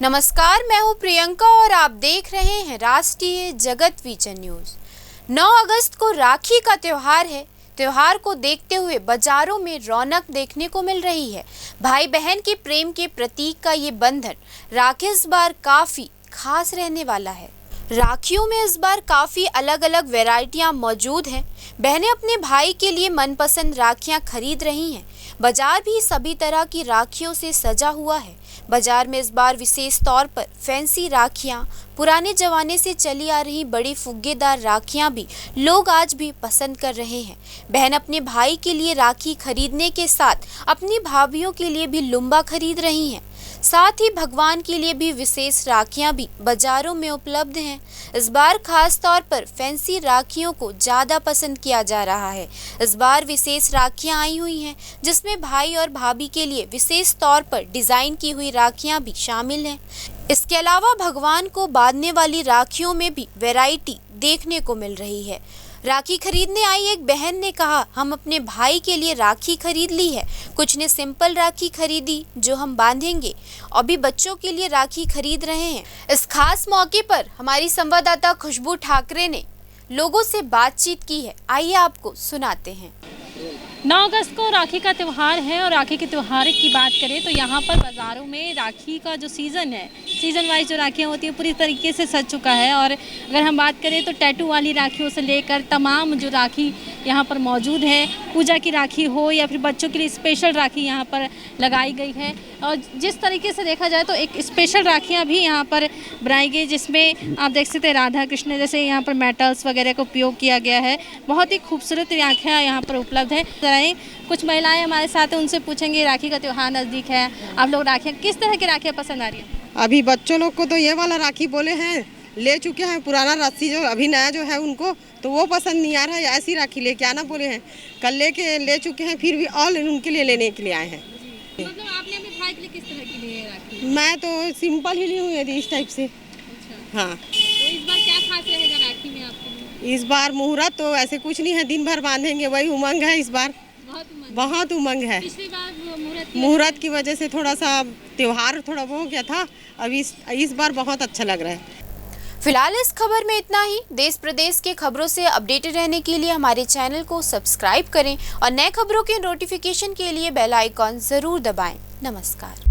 नमस्कार, मैं हूं प्रियंका और आप देख रहे हैं राष्ट्रीय जगत विजन न्यूज। 9 अगस्त को राखी का त्योहार है। त्योहार को देखते हुए बाजारों में रौनक देखने को मिल रही है। भाई बहन के प्रेम के प्रतीक का ये बंधन राखी इस बार काफी खास रहने वाला है। राखियों में इस बार काफ़ी अलग अलग वैरायटियां मौजूद हैं। बहनें अपने भाई के लिए मनपसंद राखियां खरीद रही हैं। बाजार भी सभी तरह की राखियों से सजा हुआ है। बाजार में इस बार विशेष तौर पर फैंसी राखियां, पुराने जमाने से चली आ रही बड़ी फुग्गेदार राखियां भी लोग आज भी पसंद कर रहे हैं। बहन अपने भाई के लिए राखी खरीदने के साथ अपनी भाभियों के लिए भी लुम्बा खरीद रही हैं। साथ ही भगवान के लिए भी विशेष राखियां भी बाजारों में उपलब्ध हैं। इस बार खास तौर पर फैंसी राखियों को ज़्यादा पसंद किया जा रहा है। इस बार विशेष राखियां आई हुई हैं जिसमें भाई और भाभी के लिए विशेष तौर पर डिज़ाइन की हुई राखियां भी शामिल हैं। इसके अलावा भगवान को बांधने वाली राखियों में भी वैरायटी देखने को मिल रही है। राखी खरीदने आई एक बहन ने कहा, हम अपने भाई के लिए राखी खरीद ली है। कुछ ने सिंपल राखी खरीदी जो हम बांधेंगे, अभी बच्चों के लिए राखी खरीद रहे हैं। इस खास मौके पर हमारी संवाददाता खुशबू ठाकरे ने लोगों से बातचीत की है। आइए आपको सुनाते हैं। 9 अगस्त को राखी का त्यौहार है और राखी के त्यौहार की बात करें तो यहाँ पर बाज़ारों में राखी का जो सीज़न है, सीज़न वाइज जो राखियाँ होती हैं पूरी तरीके से सज चुका है। और अगर हम बात करें तो टैटू वाली राखियों से लेकर तमाम जो राखी यहाँ पर मौजूद है, पूजा की राखी हो या फिर बच्चों के लिए स्पेशल राखी यहाँ पर लगाई गई है। और जिस तरीके से देखा जाए तो एक स्पेशल राखियाँ भी यहाँ पर बनाई गई जिसमें आप देख सकते हैं राधा कृष्ण जैसे यहाँ पर मेटल्स वगैरह का उपयोग किया गया है। बहुत ही खूबसूरत राखियाँ यहाँ पर उपलब्ध है। कुछ महिलाएं हमारे साथ हैं, उनसे पूछेंगे राखी का त्यौहार नज़दीक है, आप लोग राखियाँ किस तरह की राखियाँ पसंद आ रही हैं? अभी बच्चों लोग को तो ये वाला राखी बोले हैं, ले चुके हैं। पुराना रस्सी जो अभी नया जो है उनको तो वो पसंद नहीं आ रहा है। ऐसी राखी लेके आना बोले हैं, कल ले चुके हैं, फिर भी और उनके लिए लेने के लिए आए हैं। मतलब आपने अपने भाई के लिए किस तरह की ली है राखी? मैं तो सिंपल ही ली हूँ यदि इस टाइप से। अच्छा। हाँ, तो इस बार क्या खास रहेगा राखी में आपके लिए? इस बार मुहूर्त तो ऐसे कुछ नहीं है, दिन भर बांधेंगे, वही उमंग है। इस बार बहुत उमंग है। पिछली बार मुहूर्त की वजह से थोड़ा सा त्योहार थोड़ा वो हो गया था, अभी इस बार बहुत अच्छा लग रहा है। फिलहाल इस खबर में इतना ही। देश प्रदेश के खबरों से अपडेटेड रहने के लिए हमारे चैनल को सब्सक्राइब करें और नए खबरों के नोटिफिकेशन के लिए बेल आइकॉन जरूर दबाएं। नमस्कार।